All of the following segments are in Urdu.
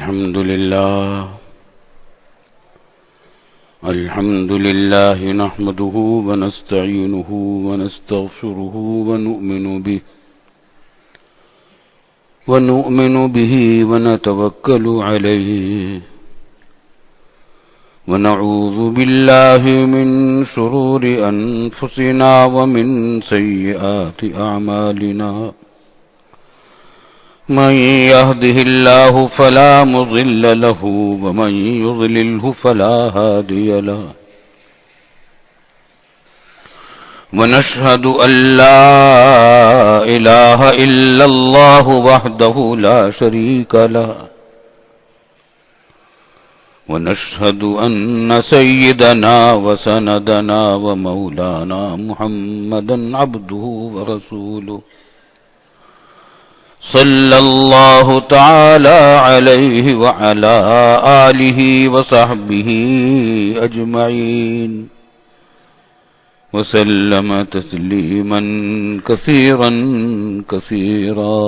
الحمد لله نحمده ونستعينه ونستغفره ونؤمن به ونتوكل عليه ونعوذ بالله من شرور أنفسنا ومن سيئات أعمالنا من يهده الله فلا مضل له ومن يضلله فلا هادي له ونشهد أن لا إله إلا الله وحده لا شريك له ونشهد أن سيدنا وسندنا ومولانا محمدا عبده ورسوله صلى الله تعالى عليه وعلى آله وصحبه أجمعين وسلم تسليما كثيرا كثيرا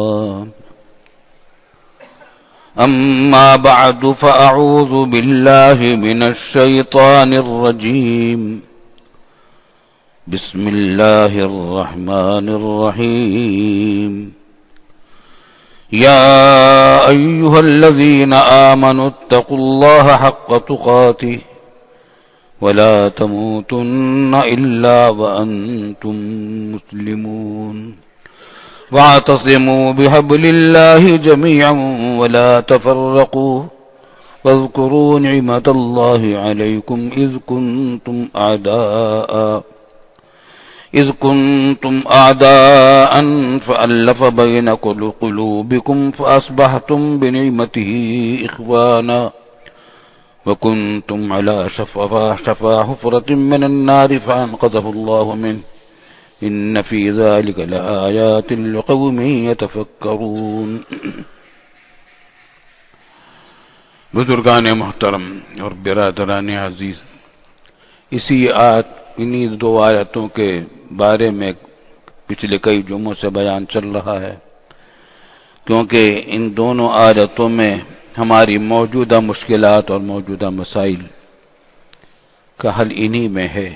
أما بعد فأعوذ بالله من الشيطان الرجيم بسم الله الرحمن الرحيم يا أيها الذين آمنوا اتقوا الله حق تقاته ولا تموتن إلا وأنتم مسلمون واعتصموا بحبل الله جميعا ولا تفرقوا واذكروا نعمة الله عليكم إذ كنتم أعداء فألف بين قلوبكم فأصبحتم بنعمته إخوانا وكنتم على شفا حفرة من النار فأنقذه الله منه إن في ذلك لآيات لقوم يتفكرون. بزرگان محترم اور برادران عزیز، انہی دو آیتوں کے بارے میں پچھلے کئی جمعوں سے بیان چل رہا ہے، کیونکہ ان دونوں آیتوں میں ہماری موجودہ مشکلات اور موجودہ مسائل کا حل انہی میں ہے۔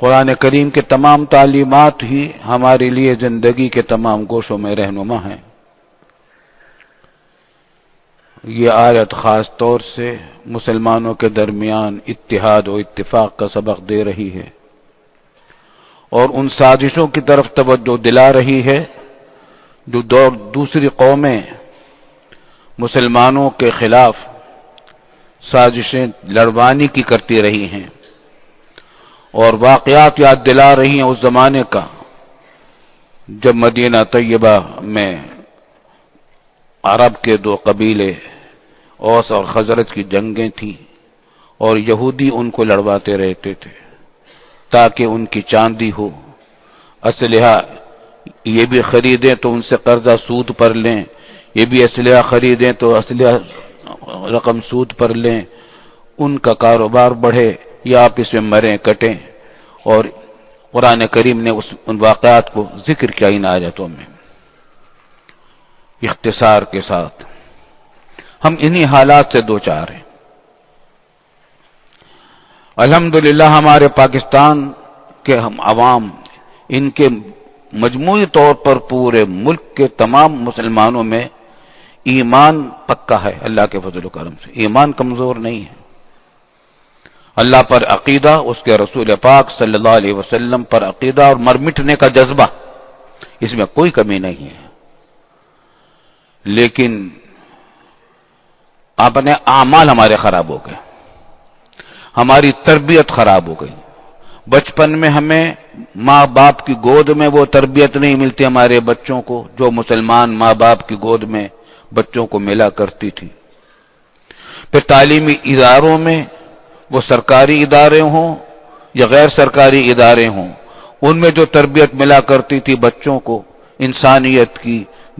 قرآن کریم کے تمام تعلیمات ہی ہمارے لیے زندگی کے تمام گوشوں میں رہنما ہیں۔ یہ آیت خاص طور سے مسلمانوں کے درمیان اتحاد و اتفاق کا سبق دے رہی ہے اور ان سازشوں کی طرف توجہ دلا رہی ہے جو دوسری قومیں مسلمانوں کے خلاف سازشیں لڑوانے کی کرتی رہی ہیں، اور واقعات یاد دلا رہی ہیں اس زمانے کا جب مدینہ طیبہ میں عرب کے دو قبیلے اوس اور خزرج کی جنگیں تھیں اور یہودی ان کو لڑواتے رہتے تھے تاکہ ان کی چاندی ہو، اسلحہ یہ بھی خریدیں تو ان سے قرضہ سود پر لیں، یہ بھی اسلحہ خریدیں تو اسلحہ رقم سود پر لیں، ان کا کاروبار بڑھے یا آپ اس میں مریں کٹیں۔ اور قرآن کریم نے ان واقعات کو ذکر کیا ان آیتوں میں اختصار کے ساتھ۔ ہم انہی حالات سے دوچار ہیں۔ الحمدللہ ہمارے پاکستان کے ہم عوام، ان کے مجموعی طور پر پورے ملک کے تمام مسلمانوں میں ایمان پکا ہے، اللہ کے فضل و کرم سے ایمان کمزور نہیں ہے۔ اللہ پر عقیدہ، اس کے رسول پاک صلی اللہ علیہ وسلم پر عقیدہ اور مر مٹنے کا جذبہ، اس میں کوئی کمی نہیں ہے، لیکن اپنے اعمال ہمارے خراب ہو گئے، ہماری تربیت خراب ہو گئی۔ بچپن میں ہمیں ماں باپ کی گود میں وہ تربیت نہیں ملتی ہمارے بچوں کو جو مسلمان ماں باپ کی گود میں بچوں کو ملا کرتی تھی۔ پھر تعلیمی اداروں میں، وہ سرکاری ادارے ہوں یا غیر سرکاری ادارے ہوں، ان میں جو تربیت ملا کرتی تھی بچوں کو انسانیت کی،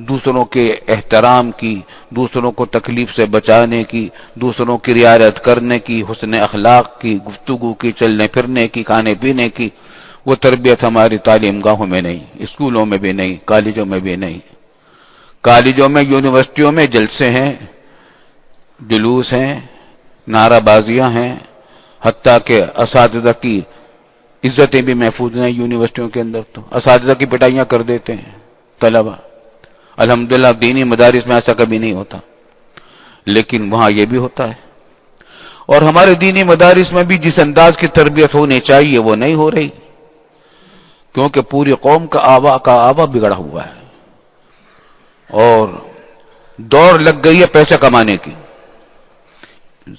دوسروں کے احترام کی، دوسروں کو تکلیف سے بچانے کی، دوسروں کی رعایت کرنے کی، حسن اخلاق کی، گفتگو کی، چلنے پھرنے کی، کھانے پینے کی، وہ تربیت ہماری تعلیم گاہوں میں نہیں، اسکولوں میں بھی نہیں، کالجوں میں بھی نہیں۔ کالجوں میں، یونیورسٹیوں میں جلسے ہیں، جلوس ہیں، نعرہ بازیاں ہیں، حتیٰ کہ اساتذہ کی عزتیں بھی محفوظ ہیں۔ یونیورسٹیوں کے اندر تو اساتذہ کی پٹائیاں کر دیتے ہیں طلبہ۔ الحمدللہ دینی مدارس میں ایسا کبھی نہیں ہوتا، لیکن وہاں یہ بھی ہوتا ہے۔ اور ہمارے دینی مدارس میں بھی جس انداز کی تربیت ہونی چاہیے وہ نہیں ہو رہی، کیونکہ پوری قوم کا آبا بگڑا ہوا ہے، اور دوڑ لگ گئی ہے پیسے کمانے کی۔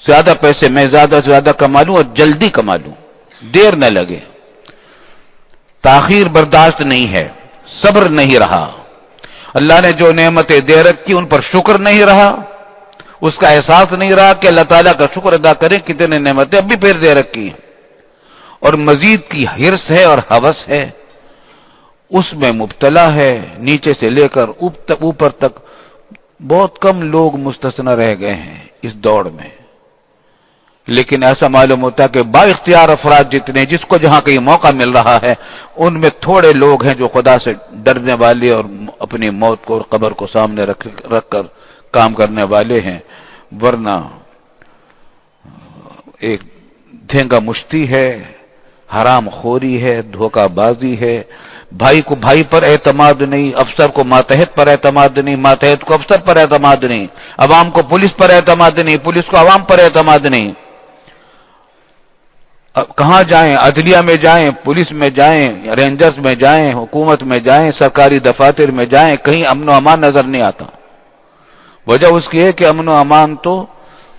زیادہ پیسے میں زیادہ سے زیادہ کما لوں اور جلدی کما لوں، دیر نہ لگے۔ تاخیر برداشت نہیں ہے، صبر نہیں رہا۔ اللہ نے جو نعمتیں دے رکھی ان پر شکر نہیں رہا، اس کا احساس نہیں رہا کہ اللہ تعالیٰ کا شکر ادا کریں، کتنے نعمتیں اب بھی پھر دے رکھی ہیں، اور مزید کی حرص ہے اور ہوس ہے، اس میں مبتلا ہے۔ نیچے سے لے کر اوپر تک بہت کم لوگ مستثنی رہ گئے ہیں اس دوڑ میں، لیکن ایسا معلوم ہوتا ہے کہ با اختیار افراد جتنے، جس کو جہاں کہیں موقع مل رہا ہے، ان میں تھوڑے لوگ ہیں جو خدا سے ڈرنے والے اور اپنی موت کو اور قبر کو سامنے رکھ کر کام کرنے والے ہیں، ورنہ ایک دھینگا مشتی ہے، حرام خوری ہے، دھوکہ بازی ہے، بھائی کو بھائی پر اعتماد نہیں، افسر کو ماتحت پر اعتماد نہیں، ماتحت کو افسر پر اعتماد نہیں، عوام کو پولیس پر اعتماد نہیں، پولیس کو عوام پر اعتماد نہیں۔ کہاں جائیں، عدلیہ میں جائیں، پولیس میں جائیں، رینجرز میں جائیں، حکومت میں جائیں، سرکاری دفاتر میں جائیں، کہیں امن و امان نظر نہیں آتا۔ وجہ اس کی ہے کہ امن و امان تو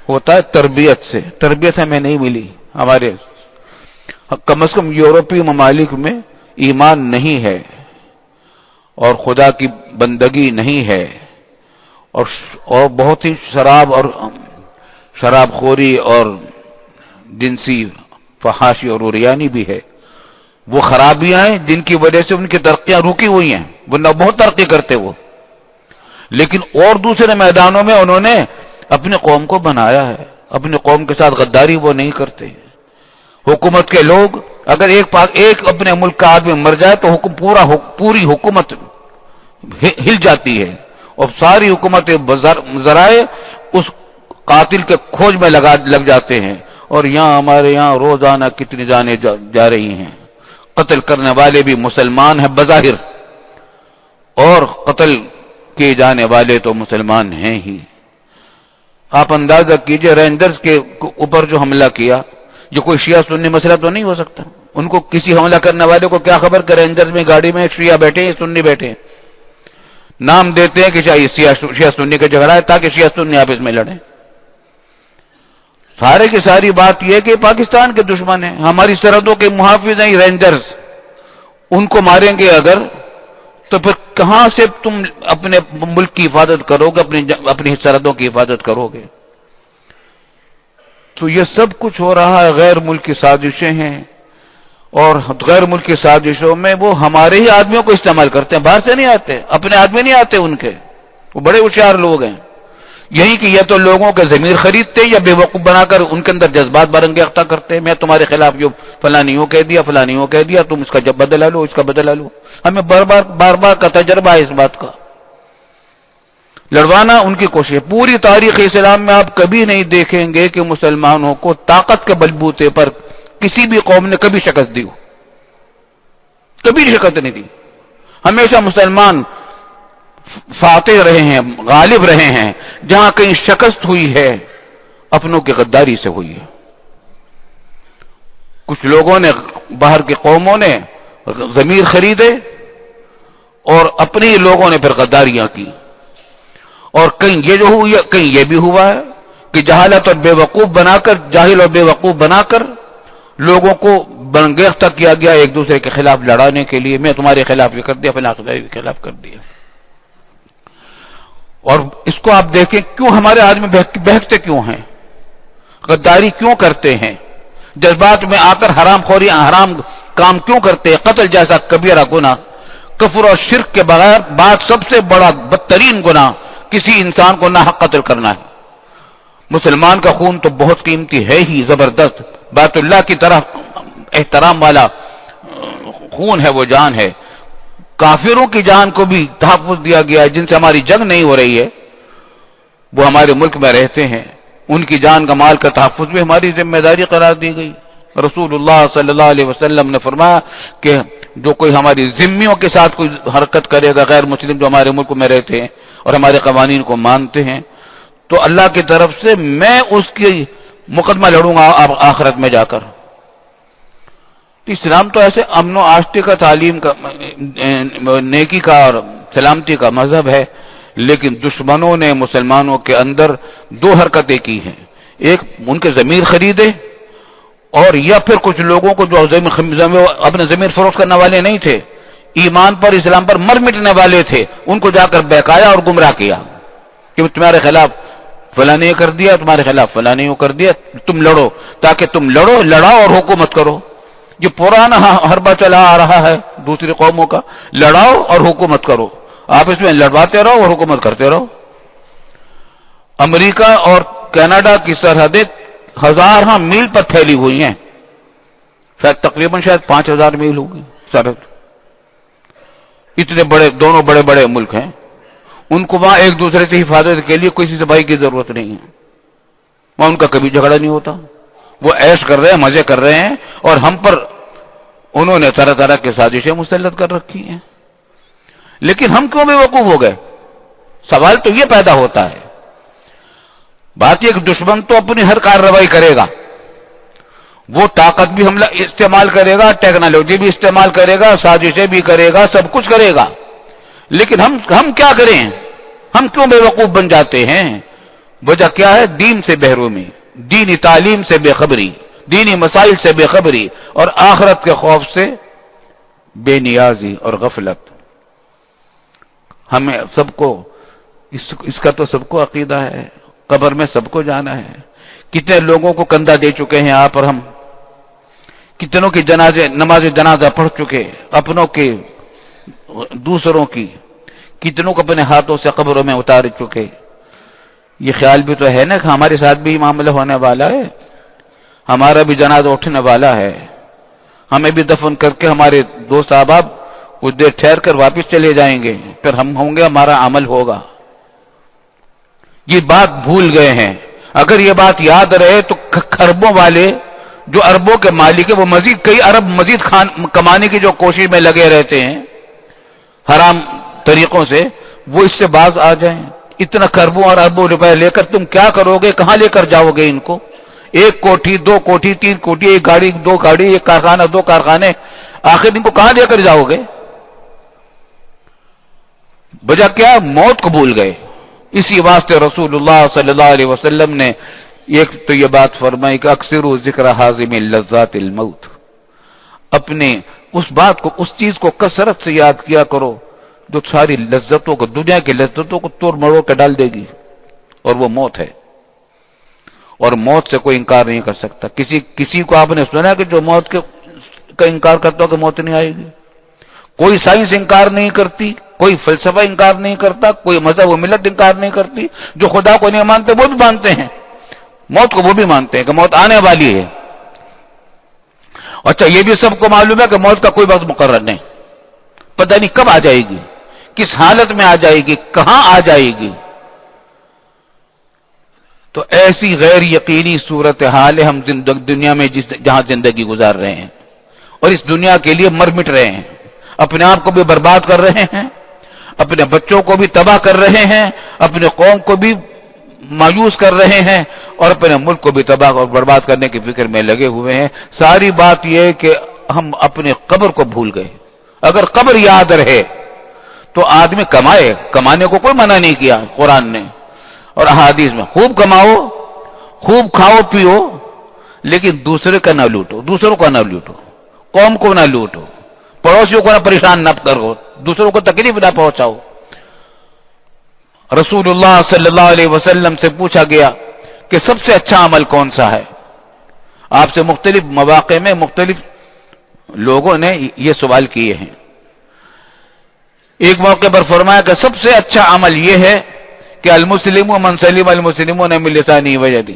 ہوتا ہے تربیت سے، تربیت ہمیں نہیں ملی۔ ہمارے کم از کم یورپی ممالک میں ایمان نہیں ہے اور خدا کی بندگی نہیں ہے، اور بہت ہی شراب خوری اور جنسی فحاشی اور عریانی بھی ہے۔ وہ خرابیاں ہیں جن کی وجہ سے ان کی ترقیاں رکی ہوئی ہیں، ورنہ بہت ترقی کرتے وہ، لیکن اور دوسرے میدانوں میں انہوں نے اپنی قوم کو بنایا ہے، اپنی قوم کے ساتھ غداری وہ نہیں کرتے۔ حکومت کے لوگ اگر ایک اپنے ملک کا آدمی مر جائے تو پوری حکومت ہل جاتی ہے، اور ساری حکومت ذرائع اس قاتل کے کھوج میں لگ جاتے ہیں۔ اور یہاں ہمارے یہاں روزانہ کتنی جانیں جا رہی ہیں، قتل کرنے والے بھی مسلمان ہیں بظاہر، اور قتل کیے جانے والے تو مسلمان ہیں ہی۔ آپ اندازہ کیجئے رینجرز کے اوپر جو حملہ کیا، جو کوئی شیعہ سنی مسئلہ تو نہیں ہو سکتا، ان کو کسی حملہ کرنے والے کو کیا خبر کہ رینجرز میں گاڑی میں شیعہ بیٹھے ہیں سنی بیٹھے ہیں، نام دیتے ہیں کہ شیعہ سنی کا جھگڑا ہے تاکہ شیعہ سنی آپس میں لڑیں۔ سارے کی ساری بات یہ ہے کہ پاکستان کے دشمن ہیں، ہماری سرحدوں کے محافظ ہیں رینجرز، ان کو ماریں گے اگر تو پھر کہاں سے تم اپنے ملک کی حفاظت کرو گے، اپنی سرحدوں کی حفاظت کرو گے؟ تو یہ سب کچھ ہو رہا ہے، غیر ملکی سازشیں ہیں، اور غیر ملکی سازشوں میں وہ ہمارے ہی آدمیوں کو استعمال کرتے ہیں، باہر سے نہیں آتے، اپنے آدمی نہیں آتے ان کے، وہ بڑے ہوشیار لوگ ہیں۔ یہی کہ یہ تو لوگوں کے ضمیر خریدتے ہیں یا بے وقوف بنا کر ان کے اندر جذبات برانگیختہ کرتے ہیں، میں تمہارے خلاف جو فلانیوں کہہ دیا فلانیوں کہہ دیا، تم اس کا جب بدلہ لو، اس کا بدلہ لو۔ ہمیں بار بار کا تجربہ ہے اس بات کا، لڑوانا ان کی کوشش ہے۔ پوری تاریخ اسلام میں آپ کبھی نہیں دیکھیں گے کہ مسلمانوں کو طاقت کے بلبوتے پر کسی بھی قوم نے کبھی شکست دی ہو، کبھی شکست نہیں دی۔ ہمیشہ مسلمان فاتح رہے ہیں، غالب رہے ہیں، جہاں کہیں شکست ہوئی ہے اپنوں کی غداری سے ہوئی ہے۔ کچھ لوگوں نے، باہر کی قوموں نے ضمیر خریدے اور اپنے لوگوں نے پھر غداریاں کی، اور کہیں یہ جو ہوئی ہے کہیں یہ بھی ہوا ہے کہ جہالت اور بے وقوف بنا کر، جاہل اور بے وقوف بنا کر لوگوں کو برانگیختہ کیا گیا ایک دوسرے کے خلاف لڑانے کے لیے، میں تمہارے خلاف یہ کر دیا، فلاں کے خلاف کر دیا۔ اور اس کو آپ دیکھیں کیوں ہمارے آدمی بہکتے کیوں ہیں، غداری کیوں کرتے ہیں، جذبات میں آ کر حرام خوری حرام کام کیوں کرتے ہیں، قتل جیسا کبیرہ گناہ، کفر اور شرک کے بغیر بات سب سے بڑا بدترین گناہ کسی انسان کو ناحق قتل کرنا ہے۔ مسلمان کا خون تو بہت قیمتی ہے ہی، زبردست بیت اللہ کی طرح احترام والا خون ہے، وہ جان ہے۔ کافروں کی جان کو بھی تحفظ دیا گیا ہے، جن سے ہماری جنگ نہیں ہو رہی ہے، وہ ہمارے ملک میں رہتے ہیں، ان کی جان کا مال کا تحفظ بھی ہماری ذمہ داری قرار دی گئی۔ رسول اللہ صلی اللہ علیہ وسلم نے فرمایا کہ جو کوئی ہماری ذمیوں کے ساتھ کوئی حرکت کرے گا، غیر مسلم جو ہمارے ملک میں رہتے ہیں اور ہمارے قوانین کو مانتے ہیں، تو اللہ کی طرف سے میں اس کی مقدمہ لڑوں گا آخرت میں جا کر۔ اسلام تو ایسے امن و آشتی کا، تعلیم کا، نیکی کا اور سلامتی کا مذہب ہے، لیکن دشمنوں نے مسلمانوں کے اندر دو حرکتیں کی ہیں، ایک ان کے ضمیر خریدے، اور یا پھر کچھ لوگوں کو جو اپنے ضمیر فروخت کرنے والے نہیں تھے، ایمان پر اسلام پر مر مٹنے والے تھے، ان کو جا کر بہکایا اور گمراہ کیا کہ تمہارے خلاف فلاں نے کر دیا، تمہارے خلاف فلاں نے کر دیا، تم لڑو، تاکہ تم لڑاؤ اور حکومت کرو۔ یہ پرانا حربہ چلا آ رہا ہے دوسری قوموں کا، لڑاؤ اور حکومت کرو، آپ اس میں لڑواتے رہو اور حکومت کرتے رہو۔ امریکہ اور کینیڈا کی سرحدیں 1000 میل پر پھیلی ہوئی ہیں، تقریباً شاید 5000 میل ہوگی سرحد۔ اتنے بڑے دونوں بڑے بڑے ملک ہیں، ان کو وہاں ایک دوسرے سے حفاظت کے لیے کسی صفائی کی ضرورت نہیں ہے، وہاں ان کا کبھی جھگڑا نہیں ہوتا، وہ عیش کر رہے ہیں، مزے کر رہے ہیں، اور ہم پر انہوں نے طرح طرح کی سازشیں مسلط کر رکھی ہیں۔ لیکن ہم کیوں بے وقوف ہو گئے؟ سوال تو یہ پیدا ہوتا ہے۔ بات یہ کہ دشمن تو اپنی ہر کارروائی کرے گا، وہ طاقت بھی حملہ استعمال کرے گا، ٹیکنالوجی بھی استعمال کرے گا، سازشیں بھی کرے گا، سب کچھ کرے گا، لیکن ہم کیا کریں؟ ہم کیوں بے وقوف بن جاتے ہیں؟ وجہ کیا ہے؟ دین سے محرومی، دینی تعلیم سے بے خبری، دینی مسائل سے بے خبری، اور آخرت کے خوف سے بے نیازی اور غفلت۔ ہمیں سب کو اس کا تو سب کو عقیدہ ہے، قبر میں سب کو جانا ہے۔ کتنے لوگوں کو کندھا دے چکے ہیں آپ اور ہم، کتنوں کی نماز جنازہ پڑھ چکے، اپنوں کے دوسروں کی، کتنوں کو اپنے ہاتھوں سے قبروں میں اتار چکے۔ یہ خیال بھی تو ہے نا کہ ہمارے ساتھ بھی معاملہ ہونے والا ہے، ہمارا بھی جنازہ اٹھنے والا ہے، ہمیں بھی دفن کر کے ہمارے دوست احباب کچھ دیر ٹھہر کر واپس چلے جائیں گے، پھر ہم ہوں گے، ہمارا عمل ہوگا۔ یہ بات بھول گئے ہیں۔ اگر یہ بات یاد رہے تو خربوں والے جو اربوں کے مالک ہیں، وہ مزید کئی ارب مزید کمانے کی جو کوشش میں لگے رہتے ہیں حرام طریقوں سے، وہ اس سے باز آ جائیں۔ اتنا خربوں اور اربوں روپے لے کر تم کیا کرو گے؟ کہاں لے کر جاؤ گے ان کو؟ 1 کوٹھی 2 کوٹھی 3 کوٹھی، 1 گاڑی 2 گاڑی، 1 کارخانہ 2 کارخانے، آخر ان کو کہاں لے کر جاؤ گے؟ وجہ کیا؟ موت کو بھول گئے۔ اسی واسطے رسول اللہ صلی اللہ علیہ وسلم نے ایک تو یہ بات فرمائی کہ اکثروا ذکر حازم لذات الموت، اپنے اس بات کو، اس چیز کو کثرت سے یاد کیا کرو جو ساری لذتوں کو، دنیا کی لذتوں کو توڑ مڑوڑ کے ڈال دے گی، اور وہ موت ہے۔ اور موت سے کوئی انکار نہیں کر سکتا۔ کسی کو آپ نے سنا کہ جو موت کا انکار کرتا ہو کہ موت نہیں آئے گی؟ کوئی سائنس انکار نہیں کرتی، کوئی فلسفہ انکار نہیں کرتا، کوئی مذہب و ملت انکار نہیں کرتی۔ جو خدا کو نہیں مانتے وہ بھی مانتے ہیں، موت کو وہ بھی مانتے ہیں کہ موت آنے والی ہے۔ اچھا، یہ بھی سب کو معلوم ہے کہ موت کا کوئی وقت مقرر نہیں، پتہ نہیں کب آ جائے گی، کس حالت میں آ جائے گی، کہاں آ جائے گی۔ تو ایسی غیر یقینی صورتحال ہے ہم دنیا میں جہاں زندگی گزار رہے ہیں، اور اس دنیا کے لیے مر مٹ رہے ہیں، اپنے آپ کو بھی برباد کر رہے ہیں، اپنے بچوں کو بھی تباہ کر رہے ہیں، اپنے قوم کو بھی مایوس کر رہے ہیں، اور اپنے ملک کو بھی تباہ اور برباد کرنے کی فکر میں لگے ہوئے ہیں۔ ساری بات یہ ہے کہ ہم اپنے قبر کو بھول گئے۔ اگر قبر یاد رہے تو آدمی کمائے، کمانے کو کوئی منع نہیں کیا قرآن نے اور احادیث میں، خوب کماؤ، خوب کھاؤ پیو، لیکن دوسرے کا نہ لوٹو، دوسروں کا نہ لوٹو، قوم کو نہ لوٹو، پڑوسیوں کو نہ پریشان نہ کرو، دوسروں کو تکلیف نہ پہنچاؤ۔ رسول اللہ صلی اللہ علیہ وسلم سے پوچھا گیا کہ سب سے اچھا عمل کون سا ہے؟ آپ سے مختلف مواقع میں مختلف لوگوں نے یہ سوال کیے ہیں۔ ایک موقع پر فرمایا کہ سب سے اچھا عمل یہ ہے کہ المسلم من سلم المسلمون من لسانه ویدہ،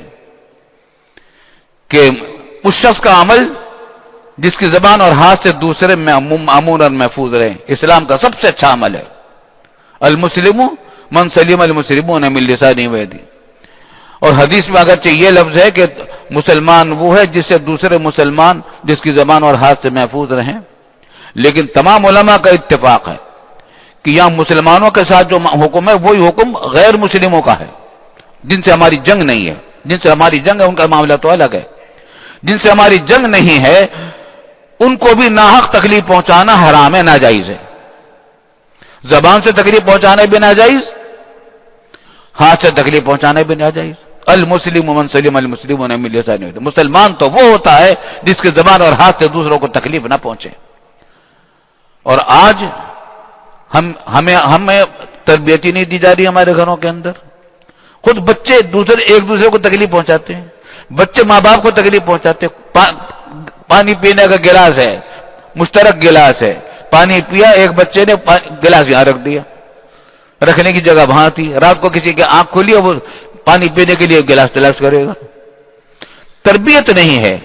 کہ اس شخص کا عمل جس کی زبان اور ہاتھ سے دوسرے معمون اور محفوظ رہے، اسلام کا سب سے اچھا عمل ہے۔ المسلم من سلم المسلمون من لسانه ویدہ۔ اور حدیث میں اگرچہ یہ لفظ ہے کہ مسلمان وہ ہے جس سے دوسرے مسلمان جس کی زبان اور ہاتھ سے محفوظ رہیں، لیکن تمام علماء کا اتفاق ہے کہ یہاں مسلمانوں کے ساتھ جو حکم ہے وہی حکم غیر مسلموں کا ہے، جن سے ہماری جنگ نہیں ہے۔ جن سے ہماری جنگ ہے ان کا معاملہ تو الگ ہے، جن سے ہماری جنگ نہیں ہے ان کو بھی ناحق تکلیف پہنچانا حرام ہے، ناجائز ہے۔ زبان سے تکلیف پہنچانا بھی ناجائز، ہاتھ سے تکلیف پہنچانا بھی ناجائز۔ المسلم من سلم المسلمون من لسانه، مسلمان تو وہ ہوتا ہے جس کی زبان اور ہاتھ سے دوسروں کو تکلیف نہ پہنچے۔ اور آج ہمیں تربیت ہی نہیں دی جا رہی ہمارے گھروں کے اندر، خود بچے ایک دوسرے کو تکلیف پہنچاتے ہیں، بچے ماں باپ کو تکلیف پہنچاتے ہیں۔ پانی پینے کا گلاس ہے، مشترک گلاس ہے، پانی پیا، ایک بچے نے گلاس یہاں رکھ دیا، رکھنے کی جگہ وہاں تھی، رات کو کسی کی آنکھ کھلی اور وہ پانی پینے کے لیے گلاس تلاش کرے گا۔ تربیت نہیں ہے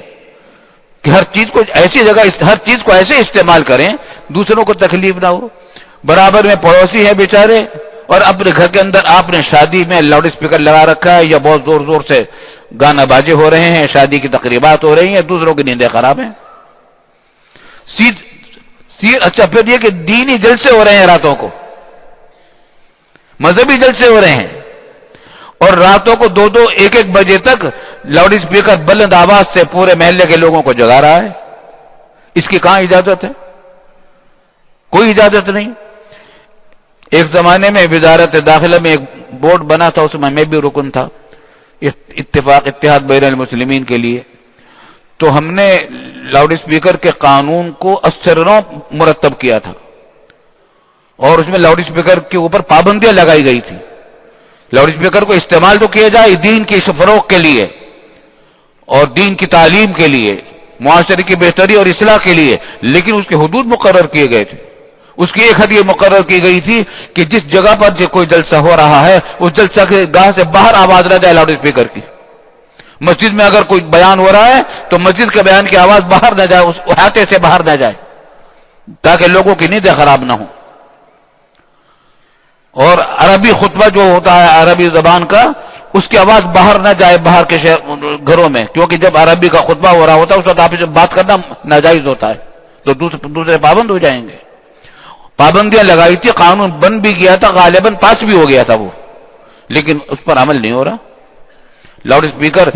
کہ ہر چیز کو ایسی جگہ، ہر چیز کو ایسے استعمال کریں دوسروں کو تکلیف نہ ہو۔ برابر میں پڑوسی ہے بیچارے اور اپنے گھر کے اندر آپ نے شادی میں لاؤڈ اسپیکر لگا رکھا ہے یا بہت زور زور سے گانا بازے ہو رہے ہیں، شادی کی تقریبات ہو رہی ہیں، دوسروں کی نیندیں خراب ہیں۔ اچھا پھر یہ کہ دینی جلسے ہو رہے ہیں، راتوں کو مذہبی جلسے ہو رہے ہیں اور راتوں کو 2-2 1-1 بجے تک لاؤڈ اسپیکر بلند آواز سے پورے محلے کے لوگوں کو جگا رہا ہے۔ اس کی کہاں اجازت ہے؟ کوئی اجازت نہیں۔ ایک زمانے میں وزارت داخلہ میں ایک بورڈ بنا تھا، اس میں بھی رکن تھا، اتحاد بین المسلمین کے لیے، تو ہم نے لاؤڈ اسپیکر کے قانون کو اثروں مرتب کیا تھا اور اس میں لاؤڈ اسپیکر کے اوپر پابندیاں لگائی گئی تھی۔ لاؤڈ اسپیکر کو استعمال تو کیا جائے دین کی فروغ کے لیے اور دین کی تعلیم کے لیے، معاشرے کی بہتری اور اصلاح کے لیے، لیکن اس کے حدود مقرر کیے گئے تھے۔ اس کی ایک حد یہ مقرر کی گئی تھی کہ جس جگہ پر جو کوئی جلسہ ہو رہا ہے اس جلسہ کے گاہ سے باہر آواز نہ جائے لاؤڈ اسپیکر کی۔ مسجد میں اگر کوئی بیان ہو رہا ہے تو مسجد کے بیان کی آواز باہر نہ جائے، اس احاطے سے باہر نہ جائے، تاکہ لوگوں کی نیندیں خراب نہ ہوں۔ اور عربی خطبہ جو ہوتا ہے عربی زبان کا، اس کی آواز باہر نہ جائے باہر کے گھروں میں، کیونکہ جب عربی کا خطبہ ہو رہا ہوتا ہے اس وقت آپ سے بات کرنا ناجائز ہوتا ہے، تو دوسرے پابند ہو جائیں گے۔ پابندیاں لگائی تھی، قانون بن بھی گیا تھا، غالباً پاس بھی ہو گیا تھا وہ، لیکن اس پر عمل نہیں ہو رہا۔ لاؤڈ اسپیکر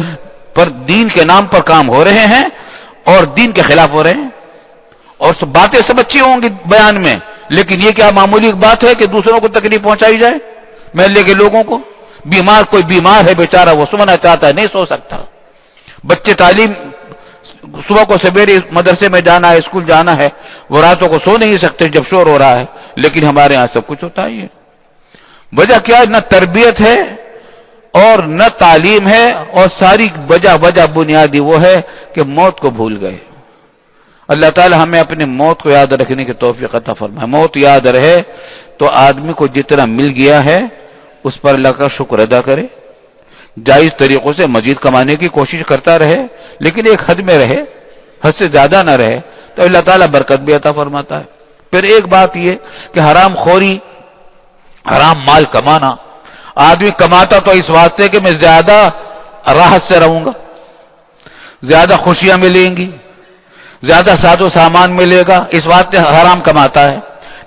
پر دین کے نام پر کام ہو رہے ہیں اور دین کے خلاف ہو رہے ہیں، اور باتیں سب اچھی ہوں گی بیان میں، لیکن یہ کیا معمولی بات ہے کہ دوسروں کو تکلیف پہنچائی جائے، محلے کے لوگوں کو؟ کوئی بیمار ہے بیچارہ، وہ سونا چاہتا ہے، نہیں سو سکتا۔ بچے تعلیم، صبح کو سویرے مدرسے میں جانا ہے، اسکول جانا ہے، وہ راتوں کو سو نہیں سکتے جب شور ہو رہا ہے، لیکن ہمارے ہاں سب کچھ ہوتا ہے۔ وجہ کیا ہے؟ نہ تربیت ہے اور نہ تعلیم ہے، اور ساری وجہ بنیادی وہ ہے کہ موت کو بھول گئے۔ اللہ تعالی ہمیں اپنی موت کو یاد رکھنے کی توفیق عطا فرمائے۔ موت یاد رہے تو آدمی کو جتنا مل گیا ہے اس پر اللہ کا شکر ادا کرے، جائز طریقوں سے مزید کمانے کی کوشش کرتا رہے، لیکن ایک حد میں رہے، حد سے زیادہ نہ رہے، تو اللہ تعالیٰ برکت بھی عطا فرماتا ہے۔ پھر ایک بات یہ کہ حرام خوری، حرام مال کمانا، آدمی کماتا تو اس واسطے کہ میں زیادہ راحت سے رہوں گا، زیادہ خوشیاں ملیں گی، زیادہ ساز و سامان ملے گا، اس واسطے حرام کماتا ہے۔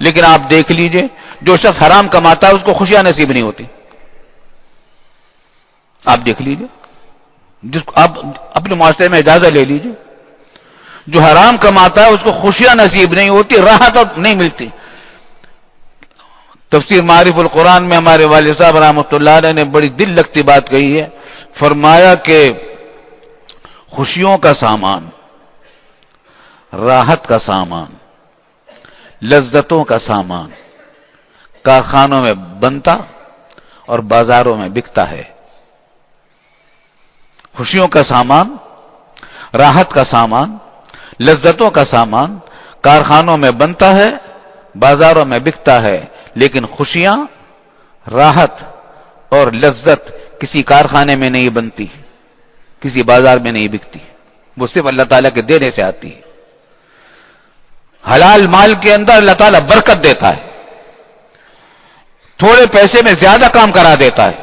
لیکن آپ دیکھ لیجئے جو شخص حرام کماتا ہے اس کو خوشیاں نصیب نہیں ہوتی۔ آپ دیکھ لیجئے، جس کو آپ اپنے معاشرے میں اجازت لے لیجئے، جو حرام کماتا ہے اس کو خوشیاں نصیب نہیں ہوتی، راحت نہیں ملتی۔ تفسیر معارف القرآن میں ہمارے والد صاحب رحمۃ اللہ علیہ نے بڑی دل لگتی بات کہی ہے، فرمایا کہ خوشیوں کا سامان، راحت کا سامان، لذتوں کا سامان کارخانوں میں بنتا اور بازاروں میں بکتا ہے۔ خوشیوں کا سامان، راحت کا سامان، لذتوں کا سامان کارخانوں میں بنتا ہے، بازاروں میں بکتا ہے، لیکن خوشیاں، راحت اور لذت کسی کارخانے میں نہیں بنتی، کسی بازار میں نہیں بکتی، وہ صرف اللہ تعالیٰ کے دینے سے آتی ہے۔ حلال مال کے اندر اللہ تعالیٰ برکت دیتا ہے، تھوڑے پیسے میں زیادہ کام کرا دیتا ہے،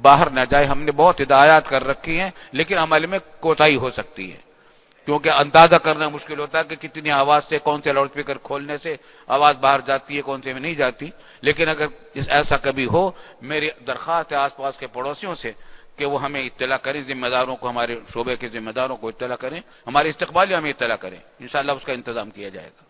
باہر نہ جائے۔ ہم نے بہت ہدایات کر رکھی ہیں لیکن عمل میں کوتاہی ہو سکتی ہے، کیونکہ اندازہ کرنا مشکل ہوتا ہے کہ کتنی آواز سے، کون سے لاؤڈ اسپیکر کھولنے سے آواز باہر جاتی ہے، کون سے میں نہیں جاتی۔ لیکن اگر ایسا کبھی ہو، میری درخواست ہے آس پاس کے پڑوسیوں سے کہ وہ ہمیں اطلاع کریں، ذمہ داروں کو، ہمارے شعبے کے ذمہ داروں کو اطلاع کریں، ہمارے استقبالیہ ہمیں اطلاع کریں، انشاءاللہ اس کا انتظام کیا جائے گا۔